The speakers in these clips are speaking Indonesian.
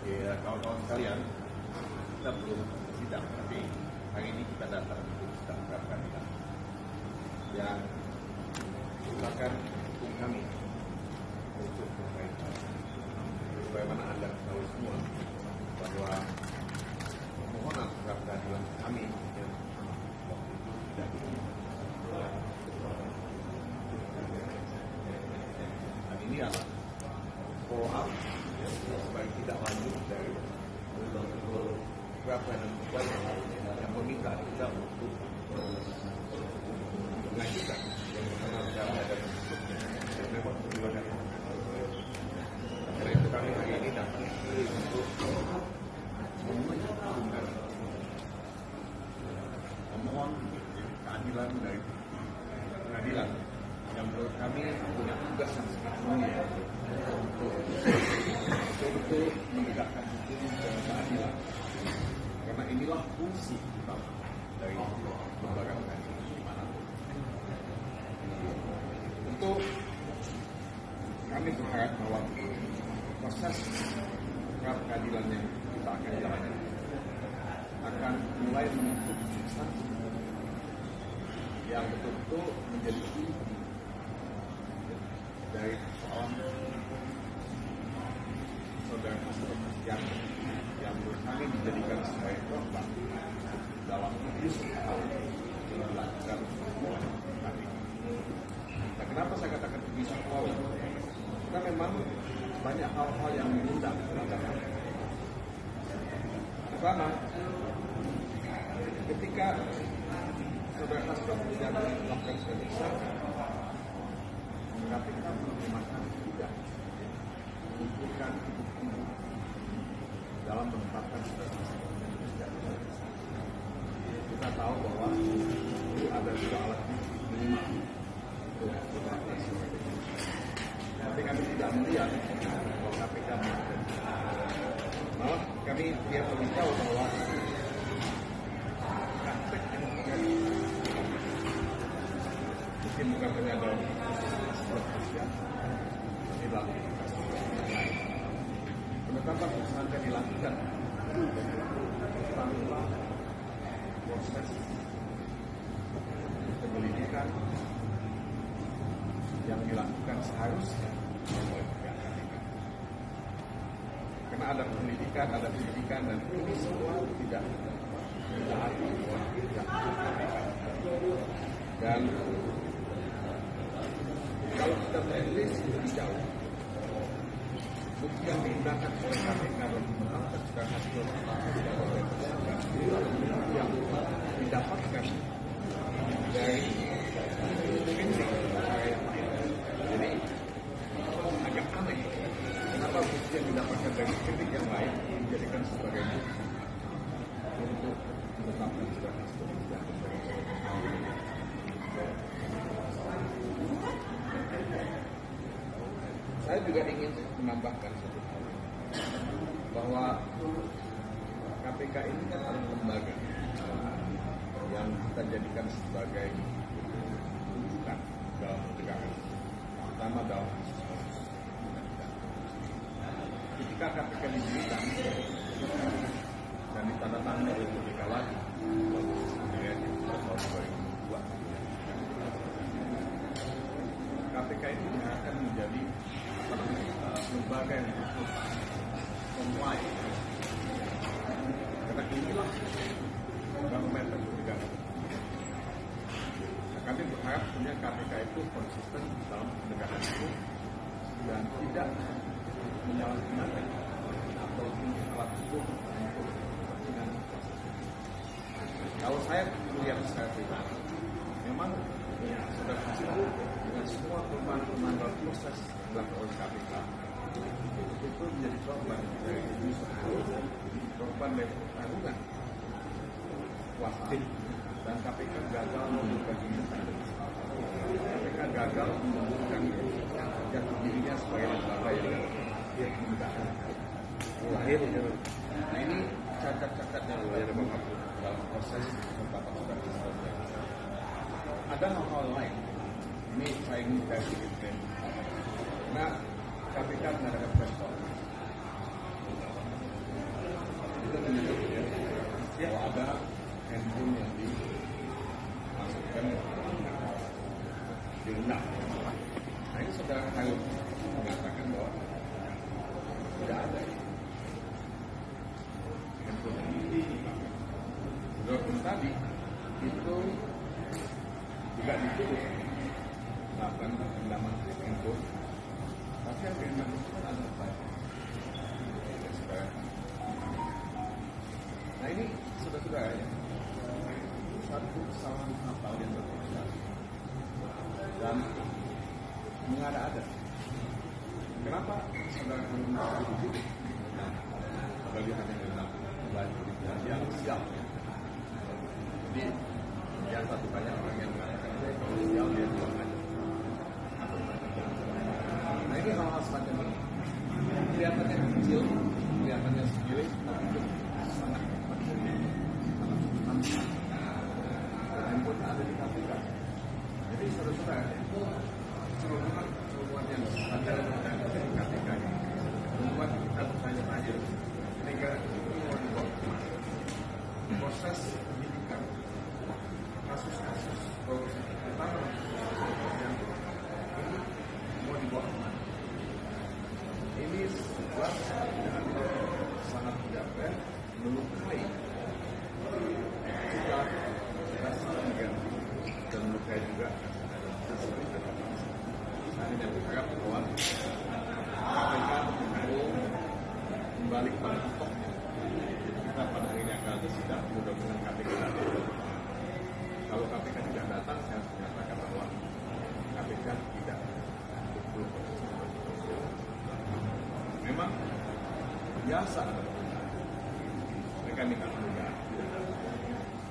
Ya, kawan-kawan sekalian, kita belum sidang, tapi hari ini kita datang untuk sidang pra peradilan yang merupakan hukum kami untuk pemerintah. Bagaimana Anda tahu semua bahwa permohonan pra peradilan kami yang waktu itu tidak dan ini adalah follow up supaya tidak lanjut dari pra peradilan yang meminta kita untuk mengajukan yang pertama kami ada dan memang perjuangan. Karena itu kami hari ini datang untuk memohon keadilan dari pengadilan yang menurut kami punya tugas yang sangat mulia untuk betul-betul menegakkan hukum dan keadilan, karena inilah fungsi utama dari lembaga pengadilan dimanapun. Untuk kami berharap bahwa proses pra peradilan yang kita akan jalani akan mulai menuntut substansi yang betul-betul menjadi inti dari persoalan saudara Hasto yang menurut kami dijadikan sebagai korban dalam abuse yang dilakukan oleh kami. Nah, kenapa saya katakan abuse of power? Karena memang banyak hal-hal yang mengundang terhadap kami. Pertama, ketika saudara Hasto tidak melakukan pemeriksaan, KPK menggunakan tidak mengumpulkan bukti dalam menetapkan saudara Hasto. Kita tahu bahwa itu ada dua alat bukti minimal untuk menetapkan saudara. Tapi kami tidak melihat bahwa KPK melakukan. Malah kami tidak beritahu bahwa praktek yang terjadi mungkin bukan hanya dalam kepolisian, tapi dalam penetapan tersangka dilakukan tanpa proses penyelidikan yang dilakukan seharusnya oleh pihak KPK. Karena ada penyelidikan, ada penyidikan, dan ini semua tidak ditaati oleh pihak KPK. Dan kalau kita melihat lebih jauh, bukti yang digunakan oleh KPK untuk menangkap saudara Hasto sebagai tersangka yang didapatkan dari prinsip perkara yang lain. Jadi agak aneh kenapa bukti yang didapatkan dari prinsip yang lain dijadikan sebagai bukti untuk menetapkan saudara Hasto sebagai tersangka. Saya juga ingin menambahkan satu hal, bahwa KPK ini kan adalah lembaga yang kita jadikan sebagai rujukan dalam penegakan, terutama dalam kasus. Ketika KPK didirikan dan ditandatangani oleh Merdeka lagi tahun 2002, KPK itu akan menjadi lembaga yang cukup comply, karena inilah barometer penegakan. Nah, kami berharap punya KPK itu konsisten dalam penegakan hukum dan tidak menyalahgunakan atau alat hukum untuk kepentingan proses. Kalau saya melihat secara pribadi, memang saudara Hasto dengan semua kelemahan dalam proses dilakukan oleh KPK itu menjadi korban dari korban dari pertarungan wasit, dan KPK gagal memberikan KPK gagal memberikan jati dirinya sebagai lembaga yang menegakkan lahir. Nah, ini cacat-cacatnya dalam proses penetapan saudara Hasto. Ada hal-hal lain. Ini saya ingin kasih karena KPK mengadakan press conference ini sudah ya, satu kesalahan fatal yang berbesar dan mengada-ada. Kenapa saudara menggunakan itu? Nah, bagi hanya dengan yang siap. Jadi yang satu banyak orang yang mengatakan siap dia buang aja. Nah ini hal-hal semacam ini kelihatannya kecil, kelihatannya sepele, tapi itu sangat penting. Dan pun ada di KPK. Jadi saudara-saudara, cerobohan yang ada di KPK ini membuat kita bertanya-tanya negara ini mau dibawa kemana? Proses penyidikan kasus-kasus korupsi terutama yang ini mau dibawa kemana? Ini sebuah sangat tidak fair, melukai kita negara dan melukai juga saya hanya berharap bahwa KPK mau kembali pada pokoknya. Kita pada hari ini akan sidang, mudah-mudahan KPK datang. Kalau KPK tidak datang, saya harus menyatakan bahwa KPK tidak betul. Memang biasa mereka minta penundaan,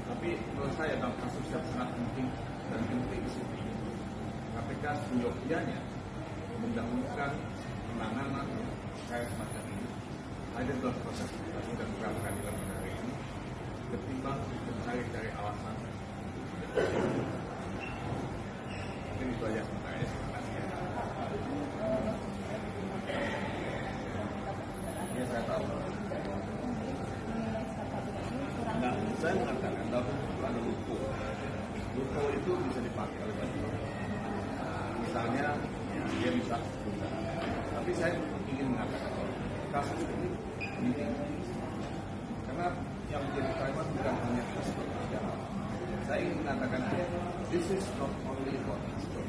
tapi menurut saya dalam kasus yang sangat penting dan penting KPK seyogyanya mendahulukan penanganan kayak semacam ini ada dalam proses dan peradilan hari ini ketimbang mencari alasan. Mungkin itu aja sebenarnya. Ya saya tahu. Nah, saya mengatakan dalam itu ada loophole. Loophole itu bisa dipakai oleh banyak orang. Misalnya, ya, dia bisa tunda. Tapi saya ingin mengatakan kasus ini karena yang menjadi Taiwan bukan hanya kasus sejarah. Saya ingin mengatakan this is not only about history,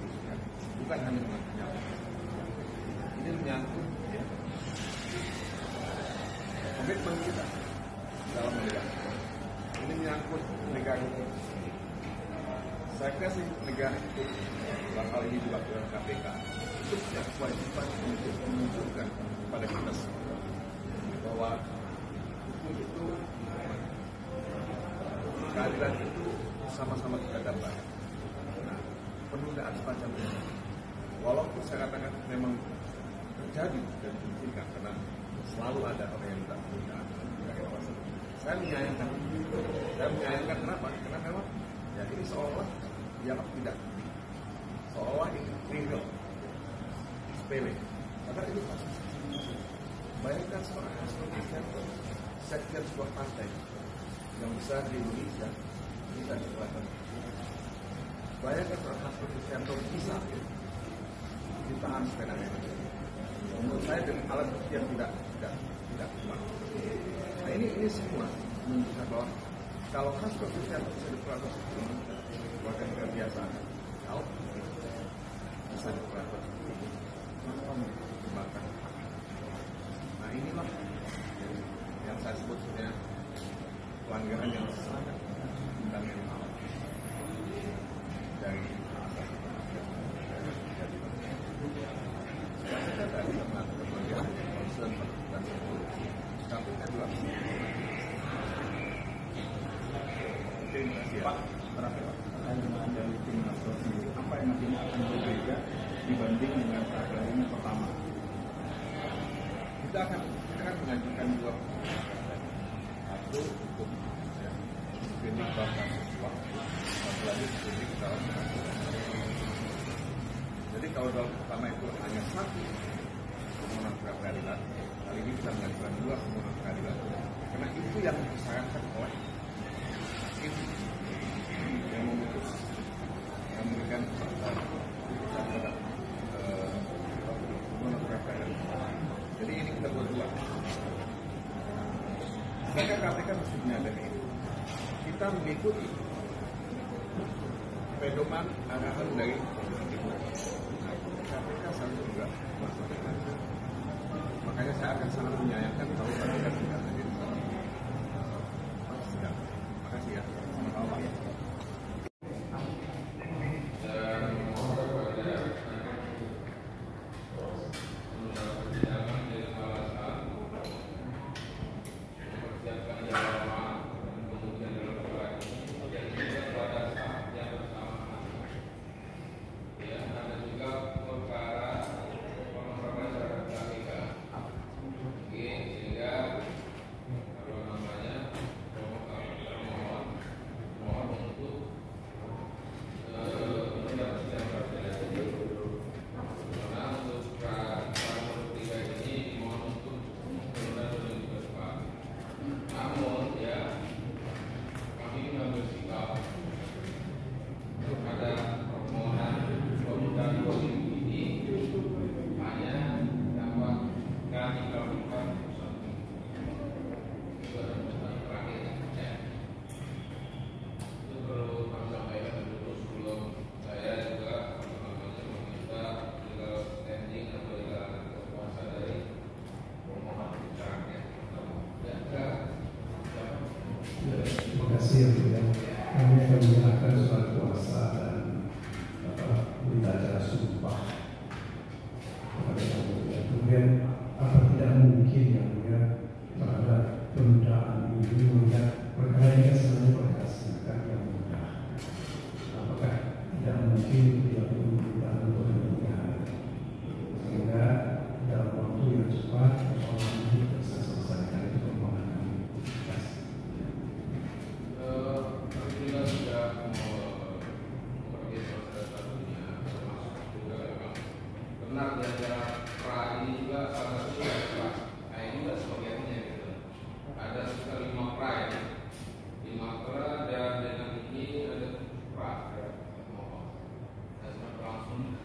bukan hanya menyangkut. Ini menyangkut ya, komitmen kita dalam negara. Ini menyangkut negara itu. Saya kasih negara itu bakal ini juga dalam KPK itu punya kewajiban untuk menunjukkan kepada kita semua bahwa hukum itu keadilan itu sama-sama kita dapatkan. Nah, penundaan semacam ini walaupun saya katakan memang terjadi dan dimungkinkan karena selalu ada orang yang minta penundaan. Saya menyayangkan kenapa? Karena memang ya ini seolah dianggap tidak penting, seolah ini trivial, sepele. Karena ini kasus. Bayangkan seorang seperti sekjen sebuah partai yang besar di Indonesia bisa dikeluarkan. Bayangkan seorang seperti Sentro bisa ditahan sepeda merah. Menurut saya dengan alat bukti yang tidak kuat. Nah ini semua menunjukkan bahwa kalau kasus Sentro bisa dikeluarkan warga negara biasa, kalau bisa dikeluarkan, maka kamu dikembangkan. Nah inilah yang saya sebut sebenarnya pelanggaran yang sangat fundamental dari asasi manusia. Kita tadi melakukan pelanggaran konsen dan korupsi, tapi kita juga terima kasih Pak. Terakhir Pak, dari tim nasional sendiri, apa yang nantinya akan berbeda dibanding dengan peradilan pertama? Kita akan mengajukan dua satu untuk screening dalam suap, satu lagi screening dalam kasus. Jadi kalau dalam pertama itu hanya satu permohonan peradilan, kali ini kita mengajukan dua permohonan peradilan karena itu yang disarankan oleh hakim yang memutus, yang memberikan putusan pada permohonan peradilan. Jadi ini kita buat dua. Maka KPK mesti menyadari ini. Kita mengikuti pedoman arahan dari KPK selalu juga melaksanakan. Makanya saya akan sangat menyayangkan kalau KPK tidak hadir. kasih ya. Kami akan menyerahkan surat kuasa dan berita acara sumpah kepada kamu ya. Kemudian apa tidak mungkin yang mulia terhadap penundaan ini melihat perkara ini sebenarnya perkara singkat yang mudah. Apakah tidak mungkin dilakukan penundaan untuk yang sehingga dalam waktu yang cepat persoalan ini bisa selesaikan itu permohonan kami. Kita sudah memperbaiki proses satunya, termasuk juga memang benar di antara pra ini juga salah satu pra. Nah ini juga sebagiannya gitu. Ada sekitar 5 pra ya, 5 pra dan dengan ini ada 7 pra. Mohon, saya langsung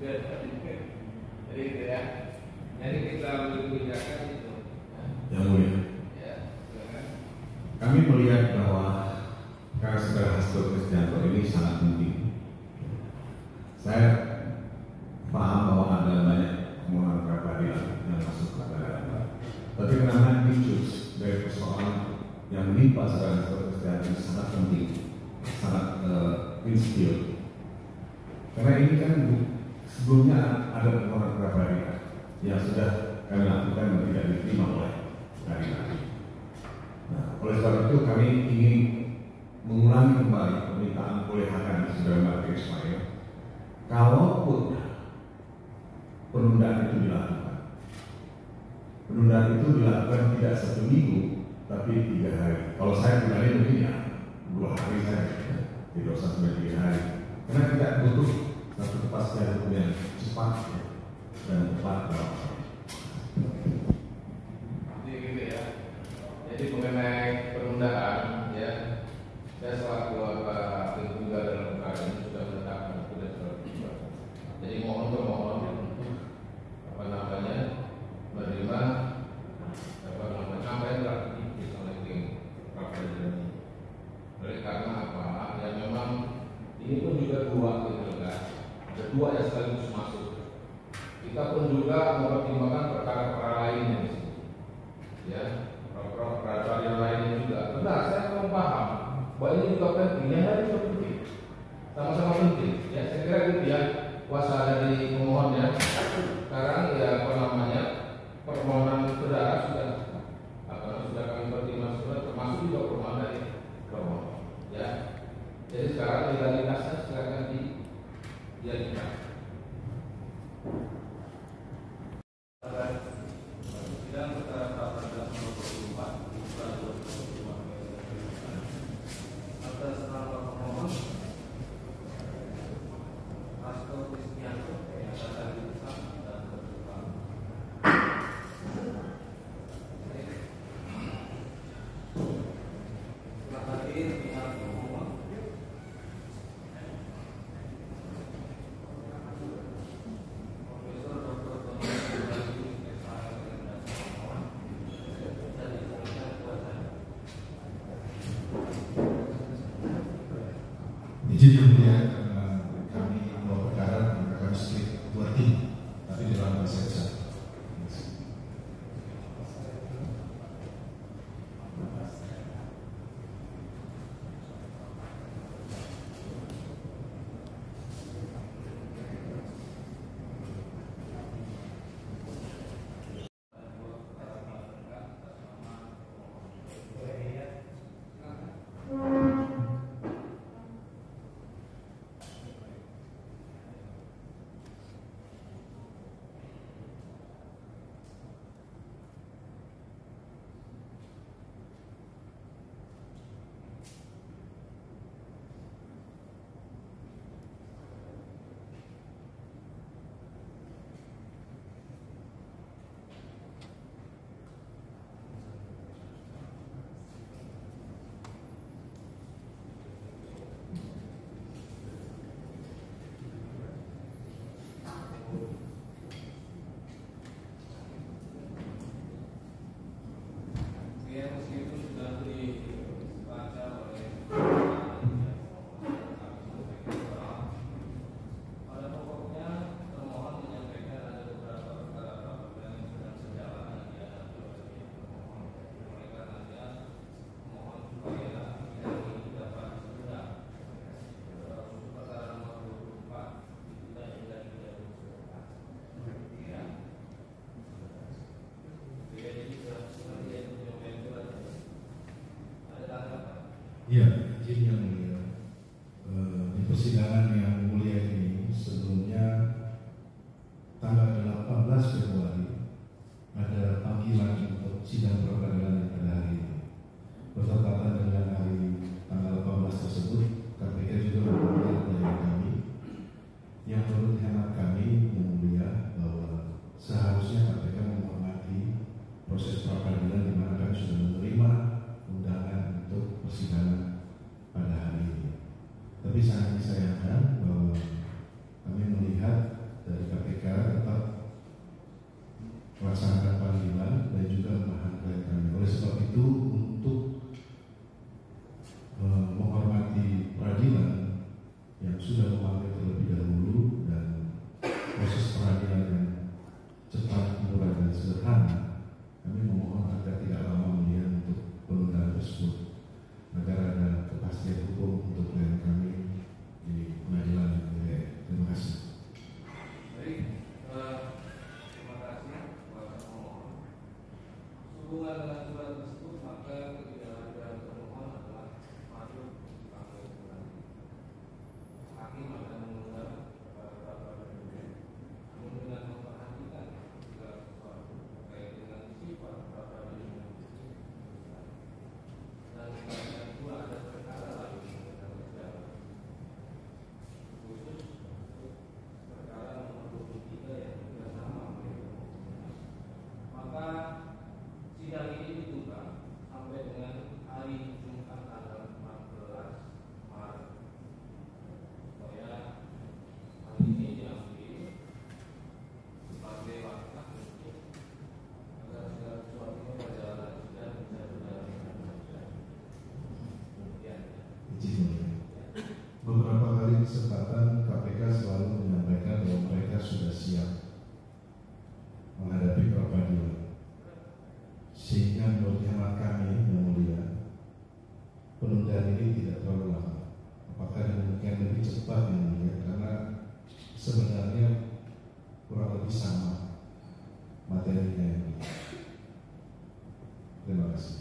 jadi gitu ya. Jadi kita ambil kebijakan itu. Yang mulia. Kami melihat bahwa kasus Saudara Hasto Kristianto ini sangat penting. Saya paham bahwa ada banyak permohonan pra peradilan yang masuk ke peradilan. Tapi karena issues dari persoalan yang menimpa Saudara Hasto Kristianto ini sangat penting, sangat prinsipil. Karena ini kan sebelumnya ada permohonan pra peradilan yang sudah kami lakukan dan tidak diterima oleh peradilan. Nah, oleh sebab itu kami ingin mengulangi kembali permintaan oleh Hakim Saudara Martin Ismail, kalaupun penundaan itu dilakukan tidak 1 minggu, tapi 3 hari. Kalau saya pribadi mungkin ya 2 hari saja, tidak usah sampai 3 hari. Karena tidak butuh satu kepastian hukum yang cepat dan tepat. Jadi mengenai penundaan, ya, saya selaku Hakim juga dalam perkara ini sudah menetapkan itu dan sudah berubah. Jadi mohon termohon untuk menerima apa yang telah diputus oleh tim pra peradilan ini. Oleh karena apa? Ya memang ini pun juga 2 gitu kan, ada 2 yang sekaligus masuk. Kita pun juga mempertimbangkan perkara-perkara lainnya di sini, ya. Peraturan lainnya juga. Benar, saya belum paham bahwa ini juga penting. Yang lain juga penting, sama-sama penting. Ya, saya kira gitu ya. Kuasa dari pemohon ya. Sekarang ya permohonan saudara sudah kami pertimbangkan sudah termasuk juga permohonan dari pemohon. Ya. Jadi sekarang legalitasnya silakan diajukan. Izin yang mulia, kami membawa perkara menggunakan split 2 tim, tapi di dalam bahasa besar. Iya, izin yang mulia. Di persidangan yang mulia ini sebelumnya tanggal 18 Februari ada panggilan untuk sidang pra-peradilan pada hari ini. Bertepatan dengan hari tanggal 18 tersebut, KPK juga memanggil klien kami yang menurut hemat kami yang mulia bahwa seharusnya KPK menghormati proses pra-peradilan di mana kami sudah menerima undangan untuk persidangan pada hari ini. Tapi sangat disayangkan bahwa kami melihat dari KPK tetap melaksanakan panggilan dan juga menahan klien kami. Oleh sebab itu, untuk menghormati peradilan yang sudah memanggil terlebih dahulu dan proses peradilan yang cepat, murah dan sederhana, kami memohon agar tidak lama melihat untuk penundaan tersebut agar ada kepastian hukum untuk klien kami di pengadilan. Terima kasih. Baik, terima kasih kepada pemohon. Sehubungan dengan surat tersebut, maka ketidakhadiran pemohon adalah masuk panggilan kembali. Hakim akan mengundang kepada pra-peradilan namun dengan memperhatikan segala sesuatu terkait dengan sifat pra-peradilan dan sebagian pula ada perkara lain yang sedang berjalan, khusus perkara nomor 23 yang juga sama maka sidang ini ditunda sampai dengan hari Jumat tanggal 14 Maret supaya hari ini diambil sebagai langkah untuk agar segala sesuatunya berjalan dan bisa berjalan dengan lancar. Kemudian Beberapa kali kesempatan KPK selalu menyampaikan bahwa mereka sudah siap menghadapi pra-peradilan, sehingga menurut hemat kami yang mulia penundaan ini tidak terlalu lama. Apakah demikian lebih cepat yang mulia? Karena sebenarnya kurang lebih sama materinya yang mulia. Terima kasih.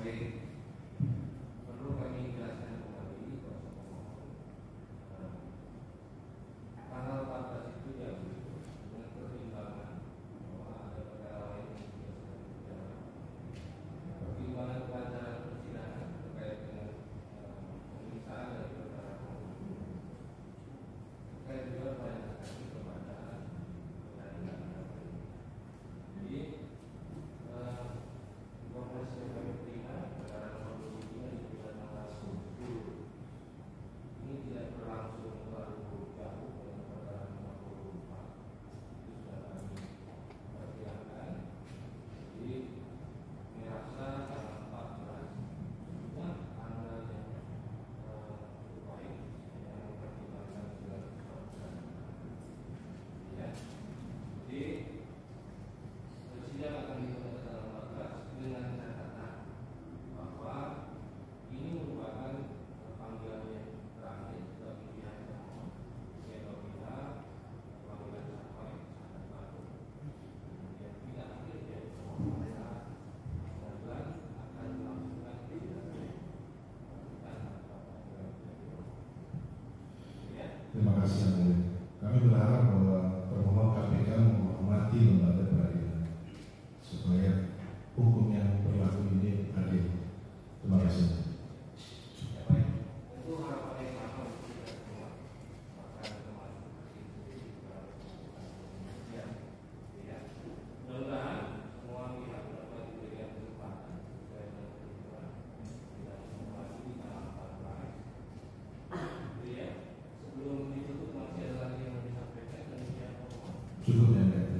baik, perlu kami jelaskan kembali kepada pemohon. Tanggal 14 itu diambil dengan pertimbangan bahwa ada perkara lain yang juga sedang berjalan. Pertimbangan kelancaran persidangan terkait dengan pemeriksaan dari perkara pemohon. Terkait juga pertanyaan kami kepada pengadilan. Jadi informasi yang kami terima perkara nomor 23 itu sudah tanggal 10. Ini tidak berlangsung terlalu jauh dengan perkara nomor 24. Itu sudah kami perkirakan. Jadi kami rasa tanggal 14 sudah tanggal yang cukup baik yang mempertimbangkan segala sesuatu. Ya. Jadi sidang akan ditunda tanggal 14 dengan catatan bahwa ini merupakan panggilan yang terakhir bagi pihak pemohon, yaitu pihak panggilan sampai sangat baru. Kemudian pihak akhir yaitu pemohon pengadilan akan melakukan sidang dan ya. Terima kasih yang mulia. Kami berharap bahwa permohon KPK menghormati lembaga peradilan supaya hukum yang berlaku ini adil. Terima kasih. Ya, baik. Tentu harapan yang sama untuk kita semua. Maka termasuk ya. Mudah-mudahan semua pihak dapat diberikan kesempatan sesuai dengan ketentuan dan informasi di tanggal 14. Ya. Sebelum ditutup masih ada lagi yang mau disampaikan dari pihak pemohon. Cukup yang mulia.